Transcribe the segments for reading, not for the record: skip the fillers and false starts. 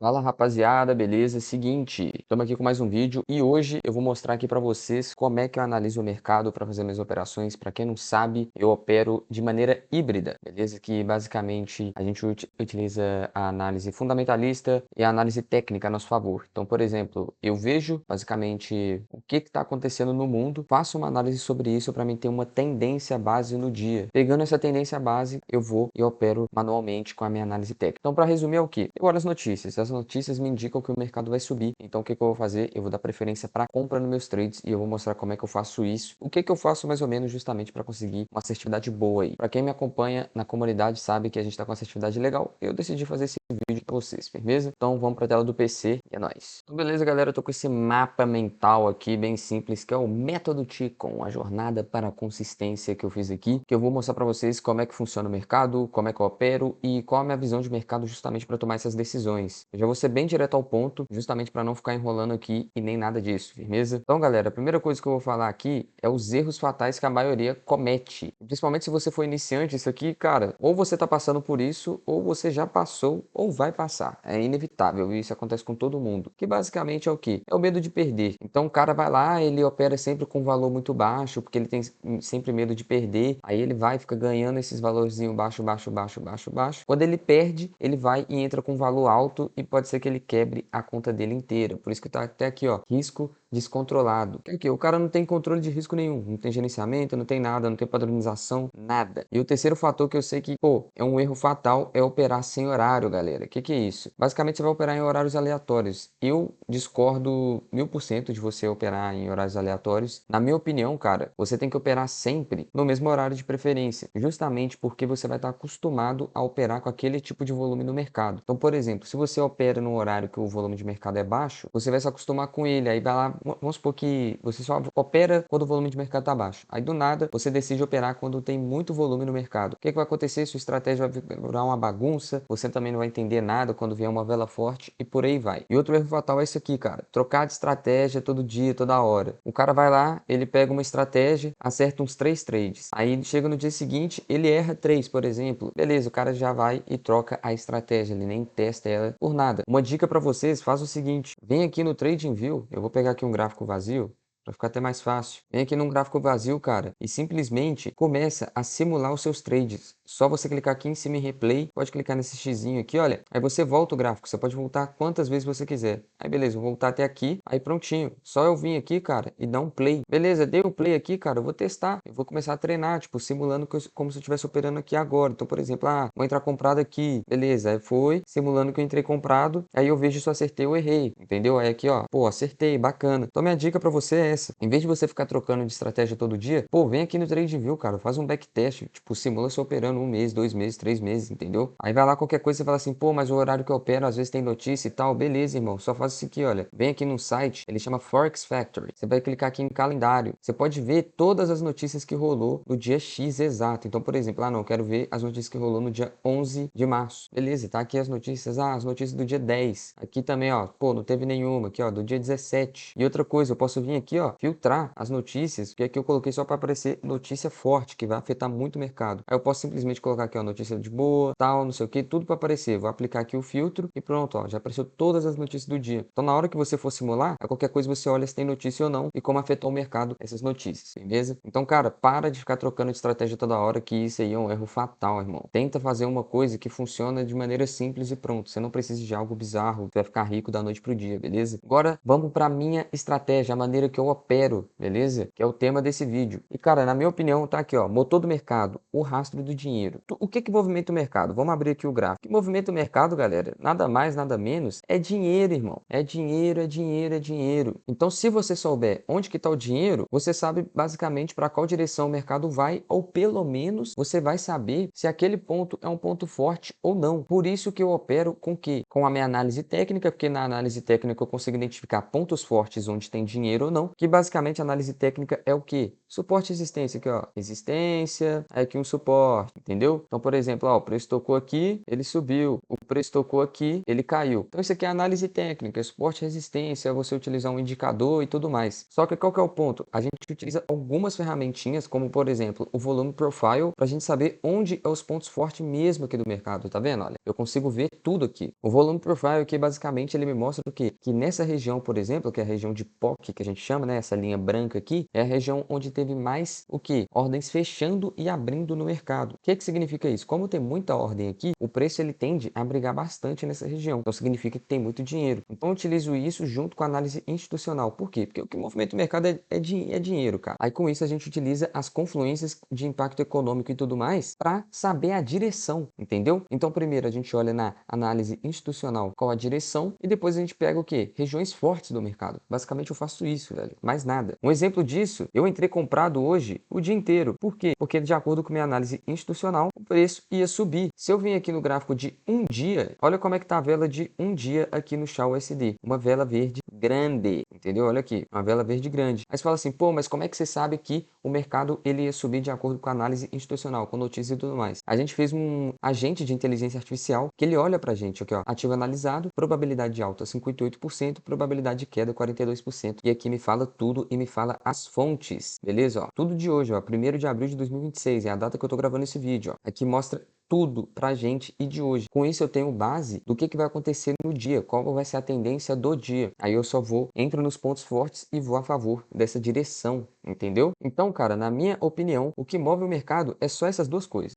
Fala rapaziada, beleza? Seguinte, estamos aqui com mais um vídeo e hoje eu vou mostrar aqui para vocês como é que eu analiso o mercado para fazer minhas operações. Para quem não sabe, eu opero de maneira híbrida, beleza? Que basicamente a gente utiliza a análise fundamentalista e a análise técnica a nosso favor. Então, por exemplo, eu vejo basicamente o que está acontecendo no mundo, faço uma análise sobre isso para mim ter uma tendência base no dia. Pegando essa tendência base, eu vou e opero manualmente com a minha análise técnica. Então, para resumir, é o que? Eu olho as notícias. As notícias me indicam que o mercado vai subir. Então, o que eu vou fazer? Eu vou dar preferência para compra nos meus trades e eu vou mostrar como é que eu faço isso. O que eu faço mais ou menos justamente para conseguir uma assertividade boa aí. Para quem me acompanha na comunidade sabe que a gente está com uma assertividade legal. Eu decidi fazer esse vídeo para vocês, firmeza? Então, vamos para a tela do PC e é nóis. Então, beleza, galera? Eu tô com esse mapa mental aqui bem simples, que é o método Ticon, a jornada para a consistência que eu fiz aqui, que eu vou mostrar para vocês como é que funciona o mercado, como é que eu opero e qual é a minha visão de mercado justamente para tomar essas decisões. Eu já vou ser bem direto ao ponto, justamente para não ficar enrolando aqui e nem nada disso, firmeza? Então, galera, a primeira coisa que eu vou falar aqui é os erros fatais que a maioria comete. Principalmente se você for iniciante, isso aqui, cara, ou você tá passando por isso, ou você já passou, ou vai passar. É inevitável, e isso acontece com todo mundo. Que basicamente é o quê? É o medo de perder. Então, o cara vai lá, ele opera sempre com um valor muito baixo, porque ele tem sempre medo de perder. Aí ele vai e fica ganhando esses valorzinhos baixo, baixo, baixo, baixo, baixo. Quando ele perde, ele vai e entra com um valor alto e pode ser que ele quebre a conta dele inteira. Por isso que tá até aqui, ó, risco descontrolado. Que o cara não tem controle de risco nenhum, não tem gerenciamento, não tem nada, não tem padronização, nada. E o terceiro fator que eu sei que, pô, é um erro fatal é operar sem horário, galera. Que é isso? Basicamente você vai operar em horários aleatórios. Eu discordo 1000% de você operar em horários aleatórios. Na minha opinião, cara, você tem que operar sempre no mesmo horário de preferência, justamente porque você vai estar acostumado a operar com aquele tipo de volume no mercado. Então, por exemplo, se você opera num horário que o volume de mercado é baixo, você vai se acostumar com ele, aí vai lá, vamos supor que você só opera quando o volume de mercado está baixo. Aí do nada você decide operar quando tem muito volume no mercado. O que vai acontecer? Sua estratégia vai virar uma bagunça, você também não vai entender nada quando vier uma vela forte e por aí vai. E outro erro fatal é isso aqui, cara. Trocar de estratégia todo dia, toda hora. O cara vai lá, ele pega uma estratégia, acerta uns 3 trades. Aí chega no dia seguinte, ele erra 3, por exemplo. Beleza, o cara já vai e troca a estratégia, ele nem testa ela por nada. Uma dica para vocês, faz o seguinte, vem aqui no TradingView, eu vou pegar aqui um gráfico vazio, para ficar até mais fácil. Vem aqui num gráfico vazio, cara, e simplesmente começa a simular os seus trades. Só você clicar aqui em cima em replay, pode clicar nesse xizinho aqui, olha. Aí você volta o gráfico, você pode voltar quantas vezes você quiser. Aí beleza, vou voltar até aqui, aí prontinho. Só eu vim aqui, cara, e dar um play. Beleza, dei o play aqui, cara, eu vou testar. Eu vou começar a treinar, tipo, simulando como se eu estivesse operando aqui agora. Então, por exemplo, vou entrar comprado aqui. Beleza, aí foi, simulando que eu entrei comprado. Aí eu vejo se eu acertei ou errei, entendeu? Aí aqui, ó, pô, acertei, bacana. Então, minha dica pra você é essa. Em vez de você ficar trocando de estratégia todo dia, pô, vem aqui no TradingView, cara, faz um backtest. Tipo, simula você operando 1 mês, 2 meses, 3 meses, entendeu? Aí vai lá qualquer coisa, você fala assim, pô, mas o horário que eu opero às vezes tem notícia e tal. Beleza, irmão, só faz isso aqui, olha. Vem aqui no site, ele chama Forex Factory. Você vai clicar aqui em calendário. Você pode ver todas as notícias que rolou no dia X exato. Então, por exemplo, não, eu quero ver as notícias que rolou no dia 11 de março. Beleza, tá aqui as notícias, as notícias do dia 10. Aqui também, ó, pô, não teve nenhuma. Aqui, ó, do dia 17. E outra coisa, eu posso vir aqui, ó, filtrar as notícias, que aqui eu coloquei só para aparecer notícia forte, que vai afetar muito o mercado. Aí eu posso simplesmente colocar aqui, ó, notícia de boa, tal, não sei o que, tudo para aparecer. Vou aplicar aqui o filtro e pronto, ó, já apareceu todas as notícias do dia. Então, na hora que você for simular, a qualquer coisa você olha se tem notícia ou não e como afetou o mercado essas notícias, beleza? Então, cara, para de ficar trocando de estratégia toda hora, que isso aí é um erro fatal, irmão. Tenta fazer uma coisa que funciona de maneira simples e pronto. Você não precisa de algo bizarro, que vai ficar rico da noite pro dia, beleza? Agora, vamos para minha estratégia, a maneira que eu opero, beleza? Que é o tema desse vídeo. E, cara, na minha opinião, tá aqui, ó, motor do mercado, o rastro do dinheiro. O que movimenta o mercado? Vamos abrir aqui o gráfico. O que movimenta o mercado, galera? Nada mais, nada menos, é dinheiro, irmão. É dinheiro, é dinheiro, é dinheiro. Então, se você souber onde que tá o dinheiro, você sabe basicamente para qual direção o mercado vai, ou pelo menos você vai saber se aquele ponto é um ponto forte ou não. Por isso que eu opero com o quê? Com a minha análise técnica, porque na análise técnica eu consigo identificar pontos fortes onde tem dinheiro ou não, que basicamente a análise técnica é o quê? Suporte e resistência aqui, ó. Resistência, aí aqui um suporte, entendeu? Então, por exemplo, ó, o preço tocou aqui, ele subiu, o preço tocou aqui, ele caiu. Então, isso aqui é análise técnica, suporte e resistência, você utilizar um indicador e tudo mais. Só que qual que é o ponto? A gente utiliza algumas ferramentinhas, como por exemplo, o volume profile, para a gente saber onde é os pontos fortes mesmo aqui do mercado, tá vendo? Olha, eu consigo ver tudo aqui. O volume profile aqui, basicamente, ele me mostra o quê? Que nessa região, por exemplo, que é a região de POC, que a gente chama, né? Essa linha branca aqui, é a região onde teve mais o quê? Ordens fechando e abrindo no mercado. O que que significa isso? Como tem muita ordem aqui, o preço ele tende a brigar bastante nessa região. Então significa que tem muito dinheiro. Então eu utilizo isso junto com a análise institucional. Por quê? Porque o que movimenta o mercado é dinheiro, cara. Aí com isso a gente utiliza as confluências de impacto econômico e tudo mais para saber a direção, entendeu? Então primeiro a gente olha na análise institucional qual a direção e depois a gente pega o quê? Regiões fortes do mercado. Basicamente eu faço isso, velho. Mais nada. Um exemplo disso, eu entrei comprado hoje o dia inteiro. Por quê? Porque de acordo com minha análise institucional, o preço ia subir. Se eu vim aqui no gráfico de um dia, olha como é que tá a vela de um dia aqui no Chá USD. Uma vela verde grande, entendeu? Olha aqui, uma vela verde grande. Aí você fala assim, pô, mas como é que você sabe que o mercado ele ia subir de acordo com a análise institucional, com notícias e tudo mais? A gente fez um agente de inteligência artificial que ele olha pra gente aqui, ó, ativo analisado, probabilidade de alta 58%, probabilidade de queda 42%. E aqui me fala tudo e me fala as fontes, beleza? Ó, tudo de hoje, ó, 1º de abril de 2026, é a data que eu tô gravando esse vídeo, ó. Aqui mostra tudo pra gente e de hoje. Com isso eu tenho base do que vai acontecer no dia, qual vai ser a tendência do dia. Aí eu só entro nos pontos fortes e vou a favor dessa direção, entendeu? Então, cara, na minha opinião, o que move o mercado é só essas duas coisas.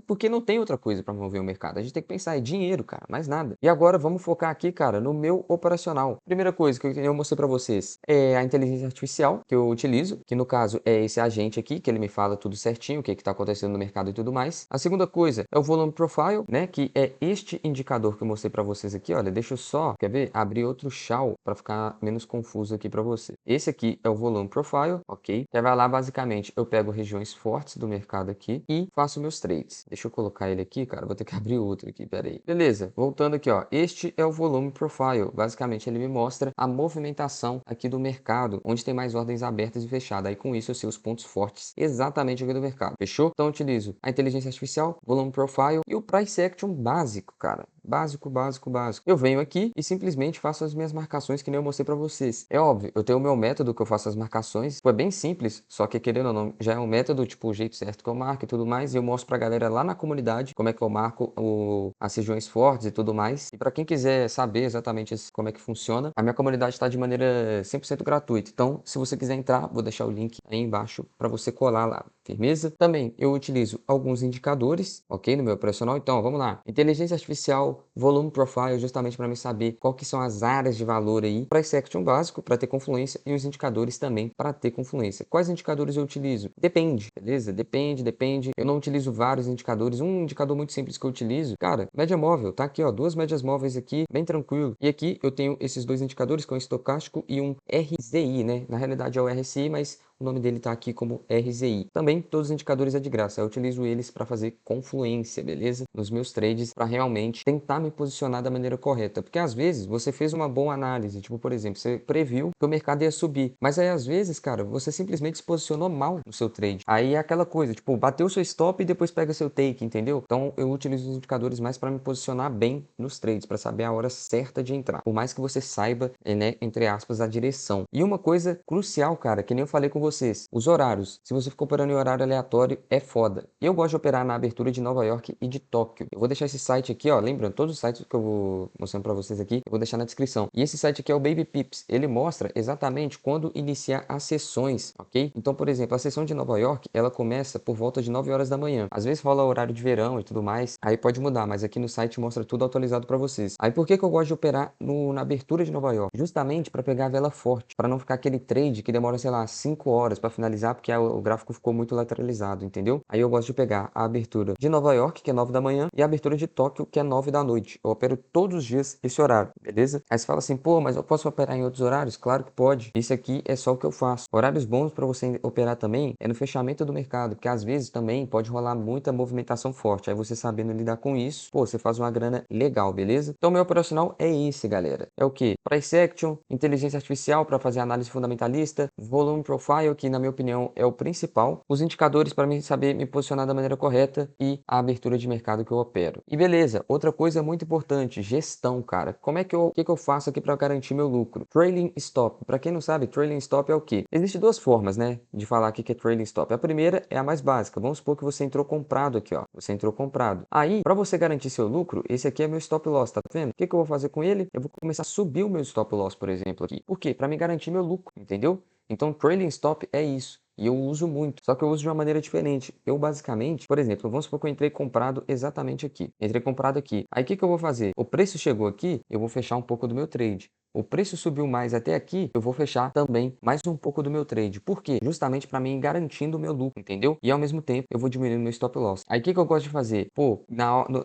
Porque não tem outra coisa para mover o mercado. A gente tem que pensar, é dinheiro, cara, mais nada. E agora vamos focar aqui, cara, no meu operacional. Primeira coisa que eu mostrei para vocês é a inteligência artificial que eu utilizo, que no caso é esse agente aqui, que ele me fala tudo certinho, o que está acontecendo no mercado e tudo mais. A segunda coisa é o volume profile, né, que é este indicador que eu mostrei para vocês aqui, olha, deixa eu só, quer ver, abrir outro chau para ficar menos confuso aqui para você. Esse aqui é o volume profile, ok? Que vai lá, basicamente, eu pego regiões fortes do mercado aqui e faço meus trades. Deixa eu colocar ele aqui, cara, vou ter que abrir outro aqui, pera aí. Beleza, voltando aqui, ó, este é o volume profile, basicamente ele me mostra a movimentação aqui do mercado, onde tem mais ordens abertas e fechadas, aí com isso eu sei os pontos fortes exatamente aqui do mercado, fechou? Então eu utilizo a inteligência artificial, volume profile e o price action básico, cara. Básico, básico, básico. Eu venho aqui e simplesmente faço as minhas marcações que nem eu mostrei para vocês. É óbvio, eu tenho o meu método que eu faço as marcações. É bem simples, só que querendo ou não, já é um método, tipo, o jeito certo que eu marco e tudo mais. E eu mostro pra galera lá na comunidade como é que eu marco as regiões fortes e tudo mais. E para quem quiser saber exatamente como é que funciona, a minha comunidade está de maneira 100% gratuita. Então, se você quiser entrar, vou deixar o link aí embaixo para você colar lá. Firmeza? Também eu utilizo alguns indicadores, ok, no meu operacional. Então, vamos lá. Inteligência artificial, volume profile, justamente para me saber qual que são as áreas de valor aí. Price action básico para ter confluência e os indicadores também para ter confluência. Quais indicadores eu utilizo? Depende, beleza? Depende. Eu não utilizo vários indicadores. Um indicador muito simples que eu utilizo, cara, média móvel, tá aqui, ó, duas médias móveis aqui, bem tranquilo. E aqui eu tenho esses dois indicadores, que é um estocástico e um RZI, né? Na realidade é o RSI, mas o nome dele está aqui como RZI. Também todos os indicadores é de graça. Eu utilizo eles para fazer confluência, beleza? Nos meus trades para realmente tentar me posicionar da maneira correta. Porque às vezes você fez uma boa análise, tipo, por exemplo, você previu que o mercado ia subir, mas aí às vezes, cara, você simplesmente se posicionou mal no seu trade. Aí é aquela coisa, tipo, bateu o seu stop e depois pega seu take, entendeu? Então eu utilizo os indicadores mais para me posicionar bem nos trades, para saber a hora certa de entrar. Por mais que você saiba, né, entre aspas, a direção. E uma coisa crucial, cara, que nem eu falei com vocês, os horários. Se você ficar operando em horário aleatório, é foda. Eu gosto de operar na abertura de Nova York e de Tóquio. Eu vou deixar esse site aqui, ó, lembrando, todos os sites que eu vou mostrando para vocês aqui, eu vou deixar na descrição. E esse site aqui é o Baby Pips. Ele mostra exatamente quando iniciar as sessões, ok? Então, por exemplo, a sessão de Nova York, ela começa por volta de 9 horas da manhã. Às vezes rola horário de verão e tudo mais, aí pode mudar, mas aqui no site mostra tudo atualizado para vocês. Aí por que eu gosto de operar na abertura de Nova York? Justamente para pegar a vela forte, para não ficar aquele trade que demora, sei lá, 5 horas para finalizar, porque o gráfico ficou muito lateralizado, entendeu? Aí eu gosto de pegar a abertura de Nova York, que é 9 da manhã, e a abertura de Tóquio, que é 9 da noite. Eu opero todos os dias esse horário, beleza? Aí você fala assim, pô, mas eu posso operar em outros horários? Claro que pode. Isso aqui é só o que eu faço. Horários bons para você operar também é no fechamento do mercado, porque às vezes também pode rolar muita movimentação forte. Aí você sabendo lidar com isso, pô, você faz uma grana legal, beleza? Então meu operacional é esse, galera. É o que? Price action, inteligência artificial para fazer análise fundamentalista, volume profile raio aqui, na minha opinião, é o principal. Os indicadores para mim saber me posicionar da maneira correta e a abertura de mercado que eu opero. E beleza, outra coisa muito importante, gestão, cara. O que que eu faço aqui para garantir meu lucro? Trailing stop. Para quem não sabe, trailing stop é o quê? Existem duas formas, né, de falar aqui que é trailing stop. A primeira é a mais básica. Vamos supor que você entrou comprado aqui, ó. Você entrou comprado. Aí, para você garantir seu lucro, esse aqui é meu stop loss, tá vendo? O que que eu vou fazer com ele? Eu vou começar a subir o meu stop loss, por exemplo, aqui. Por quê? Para me garantir meu lucro, entendeu? Então, trailing stop é isso. E eu uso muito, só que eu uso de uma maneira diferente. Eu basicamente, por exemplo, vamos supor que eu entrei comprado exatamente aqui. Entrei comprado aqui. Aí o que que eu vou fazer? O preço chegou aqui, eu vou fechar um pouco do meu trade. O preço subiu mais até aqui, eu vou fechar também mais um pouco do meu trade. Por quê? Justamente para mim garantindo o meu lucro, entendeu? E ao mesmo tempo eu vou diminuindo meu stop loss. Aí o que que eu gosto de fazer? Pô,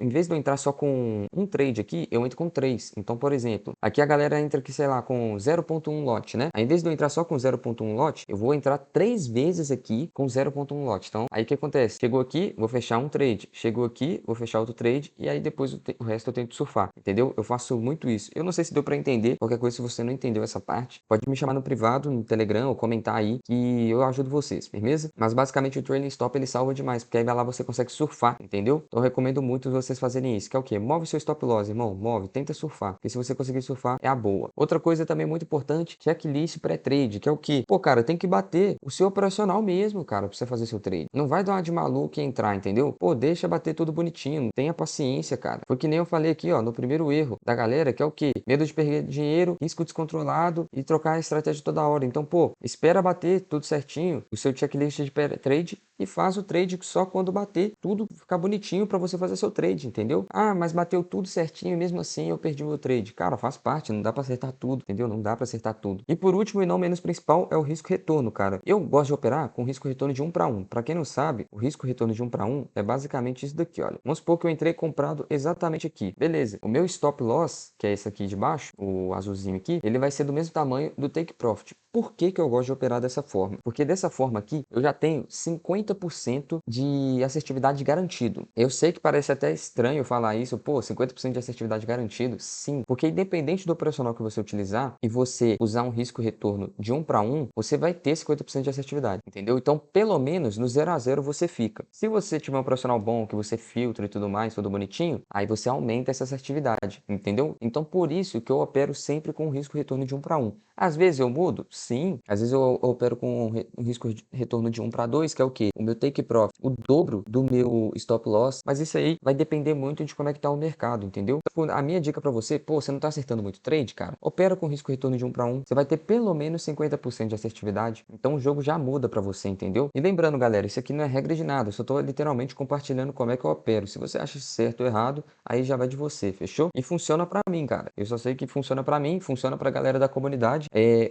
em vez de eu entrar só com um trade aqui, eu entro com três. Então, por exemplo, aqui a galera entra aqui, sei lá, com 0.1 lote, né? Aí em vez de eu entrar só com 0.1 lote, eu vou entrar 3 vezes aqui com 0.1 lote. Então, aí o que acontece? Chegou aqui, vou fechar um trade. Chegou aqui, vou fechar outro trade. E aí depois o resto eu tento surfar, entendeu? Eu faço muito isso. Eu não sei se deu para entender. Qualquer coisa, se você não entendeu essa parte, pode me chamar no privado, no Telegram, ou comentar aí que eu ajudo vocês, firmeza? Mas basicamente o trailing stop ele salva demais, porque aí vai lá você consegue surfar, entendeu? Então eu recomendo muito vocês fazerem isso, que é o quê? Move seu stop loss, irmão, move, tenta surfar, porque se você conseguir surfar, é a boa. Outra coisa também muito importante, checklist pré-trade, que é o quê? Pô, cara, tem que bater o seu operacional mesmo, cara, pra você fazer seu trade. Não vai dar uma de maluco e entrar, entendeu? Pô, deixa bater tudo bonitinho, tenha paciência, cara. Foi que nem eu falei aqui, ó, no primeiro erro da galera, que é o quê? Medo de perder dinheiro, risco descontrolado e trocar a estratégia toda hora. Então, pô, espera bater tudo certinho, o seu checklist de trade e faz o trade só quando bater tudo ficar bonitinho para você fazer seu trade, entendeu? Ah, mas bateu tudo certinho e mesmo assim eu perdi meu trade. Cara, faz parte, não dá para acertar tudo, entendeu? Não dá para acertar tudo. E por último e não menos principal é o risco retorno, cara. Eu gosto de operar com risco retorno de 1 para 1. Para quem não sabe, o risco retorno de 1 para 1 é basicamente isso daqui, olha. Vamos supor que eu entrei comprado exatamente aqui. Beleza. O meu stop loss, que é esse aqui de baixo, o azulzinho aqui, ele vai ser do mesmo tamanho do take profit. Por que que eu gosto de operar dessa forma? Porque dessa forma aqui, eu já tenho 50% de assertividade garantido. Eu sei que parece até estranho falar isso, pô, 50% de assertividade garantido? Sim, porque independente do operacional que você utilizar e você usar um risco-retorno de 1 para 1, você vai ter 50% de assertividade, entendeu? Então, pelo menos no 0 a 0 você fica. Se você tiver um operacional bom, que você filtra e tudo mais, tudo bonitinho, aí você aumenta essa assertividade, entendeu? Então, por isso que eu opero sempre com um risco-retorno de 1 para 1. Às vezes eu mudo? Sim. Às vezes eu opero com um risco de retorno de 1 para 2, que é o quê? O meu take profit, o dobro do meu stop loss. Mas isso aí vai depender muito de como é que tá o mercado, entendeu? A minha dica para você, pô, você não tá acertando muito trade, cara? Opera com risco retorno de 1 para 1. Você vai ter pelo menos 50% de assertividade. Então o jogo já muda para você, entendeu? E lembrando, galera, isso aqui não é regra de nada. Eu só tô literalmente compartilhando como é que eu opero. Se você acha certo ou errado, aí já vai de você, fechou? E funciona para mim, cara. Eu só sei que funciona para mim, funciona pra galera da comunidade.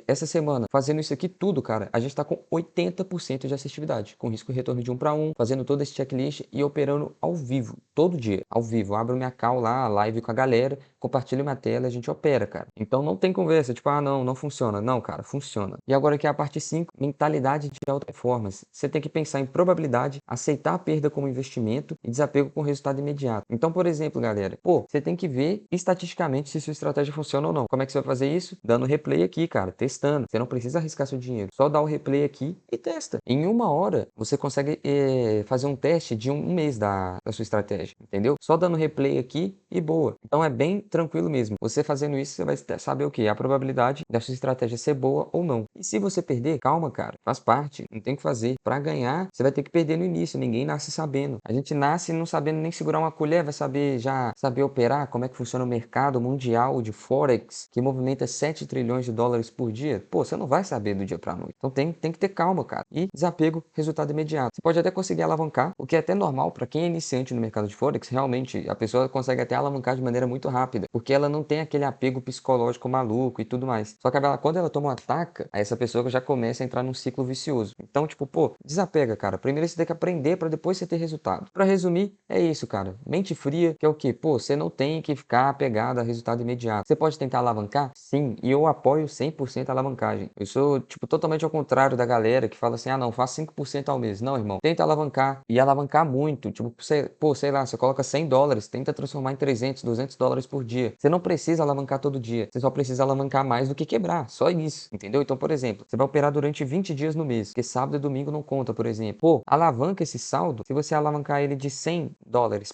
Essa semana, fazendo isso aqui tudo, cara, a gente tá com 80% de assertividade, com risco de retorno de 1 para 1, fazendo todo esse checklist e operando ao vivo, todo dia, ao vivo. Eu abro minha call lá, live com a galera, compartilho minha tela e a gente opera, cara. Então não tem conversa, tipo, ah, não funciona. Não, cara, funciona. E agora aqui é a parte 5, mentalidade de alta performance. Você tem que pensar em probabilidade, aceitar a perda como investimento e desapego com resultado imediato. Então, por exemplo, galera, pô, você tem que ver estatisticamente se sua estratégia funciona ou não. Como é que você vai fazer isso? Dando replay aqui, cara, testando. Você não precisa arriscar seu dinheiro. Só dá o replay aqui e testa. Em 1 hora, você consegue fazer um teste de um mês da sua estratégia, entendeu? Só dando replay aqui e boa. Então é bem tranquilo mesmo. Você fazendo isso, você vai saber o que? A probabilidade da sua estratégia ser boa ou não. E se você perder, calma, cara. Faz parte. Não tem o que fazer. Pra ganhar, você vai ter que perder no início. Ninguém nasce sabendo. A gente nasce não sabendo nem segurar uma colher, vai saber operar, como é que funciona o mercado mundial de Forex, que movimenta 7 trilhões de dólares por dia. Pô, você não vai saber do dia pra noite. Então tem que ter calma, cara. E desapego, resultado imediato. Você pode até conseguir alavancar, o que é até normal para quem é iniciante no mercado de Forex. Realmente, a pessoa consegue até alavancar de maneira muito rápida, porque ela não tem aquele apego psicológico maluco e tudo mais. Só que quando ela toma uma taca, aí essa pessoa já começa a entrar num ciclo vicioso. Então, tipo, pô, desapega, cara. Primeiro você tem que aprender para depois você ter resultado. Para resumir, é isso, cara. Mente fria, que é o quê? Pô, você não tem que ficar apegado a resultado imediato. Você pode tentar alavancar? Sim, e eu apoio 100% a alavancagem. Eu sou, tipo, totalmente ao contrário da galera que fala assim, ah, não, faz 5% ao mês. Não, irmão, tenta alavancar e alavancar muito. Tipo, sei lá, você coloca $100, tenta transformar em 300, $200 por dia. Você não precisa alavancar todo dia. Você só precisa alavancar mais do que quebrar. Só isso, entendeu? Então, por exemplo, você vai operar durante 20 dias no mês, porque sábado e domingo não conta, por exemplo. Pô, alavanca esse saldo. Se você alavancar ele de $100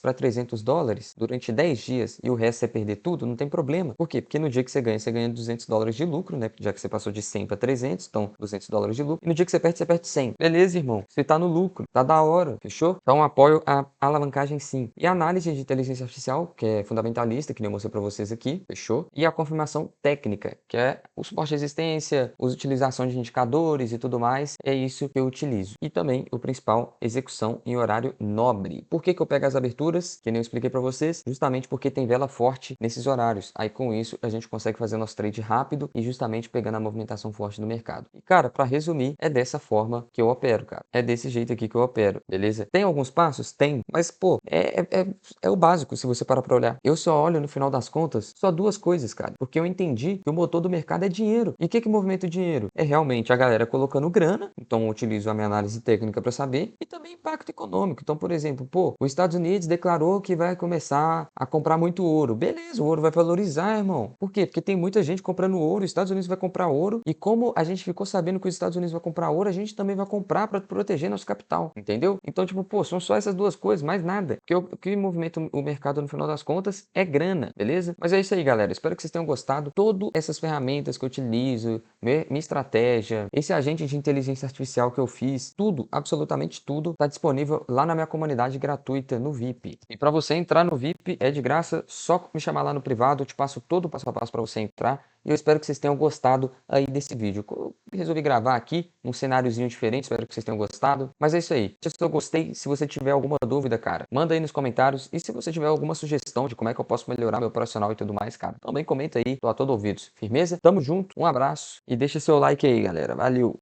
para $300 durante 10 dias e o resto você perder tudo, não tem problema. Por quê? Porque no dia que você ganha $200 de lucro, né? Já que você passou de 100 para 300, então $200 de lucro. E no dia que você perde 100. Beleza, irmão. Você tá no lucro. Tá da hora. Fechou? Então apoio a alavancagem sim. E a análise de inteligência artificial, que é fundamentalista, que nem eu mostrei para vocês aqui. Fechou? E a confirmação técnica, que é o suporte de existência, a utilização de indicadores e tudo mais. É isso que eu utilizo. E também o principal, execução em horário nobre. Por que eu pego as aberturas? Que nem eu expliquei para vocês. Justamente porque tem vela forte nesses horários. Aí com isso a gente consegue fazer nosso trade rápido e justamente pegando a movimentação forte do mercado. E cara, para resumir, é dessa forma que eu opero, cara. É desse jeito aqui que eu opero, beleza? Tem alguns passos? Tem. Mas, pô, é o básico se você parar pra olhar. Eu só olho no final das contas só duas coisas, cara. Porque eu entendi que o motor do mercado é dinheiro. E o que movimenta o dinheiro? É realmente a galera colocando grana. Então eu utilizo a minha análise técnica para saber. E também impacto econômico. Então, por exemplo, pô, os Estados Unidos declarou que vai começar a comprar muito ouro. Beleza, o ouro vai valorizar, irmão. Por quê? Porque tem muita gente comprando ouro. Os Estados Unidos vai comprar ouro. E como a gente ficou sabendo que os Estados Unidos vai comprar ouro, a gente também vai comprar para proteger nosso capital. Entendeu? Então, tipo, pô, são só essas duas coisas, mais nada. Porque o que movimenta o mercado no final das contas é grana, beleza? Mas é isso aí, galera. Espero que vocês tenham gostado. Todas essas ferramentas que eu utilizo, minha estratégia, esse agente de inteligência artificial que eu fiz, tudo, absolutamente tudo, está disponível lá na minha comunidade gratuita no VIP. E para você entrar no VIP é de graça, só me chamar lá no privado, eu te passo todo o passo a passo para você entrar. E eu espero que vocês tenham gostado aí desse vídeo. Eu resolvi gravar aqui um cenáriozinho diferente, espero que vocês tenham gostado. Mas é isso aí. Se eu gostei, se você tiver alguma dúvida, cara, manda aí nos comentários. E se você tiver alguma sugestão de como é que eu posso melhorar meu operacional e tudo mais, cara, também comenta aí, tô a todo ouvidos. Firmeza? Tamo junto, um abraço e deixa seu like aí, galera. Valeu!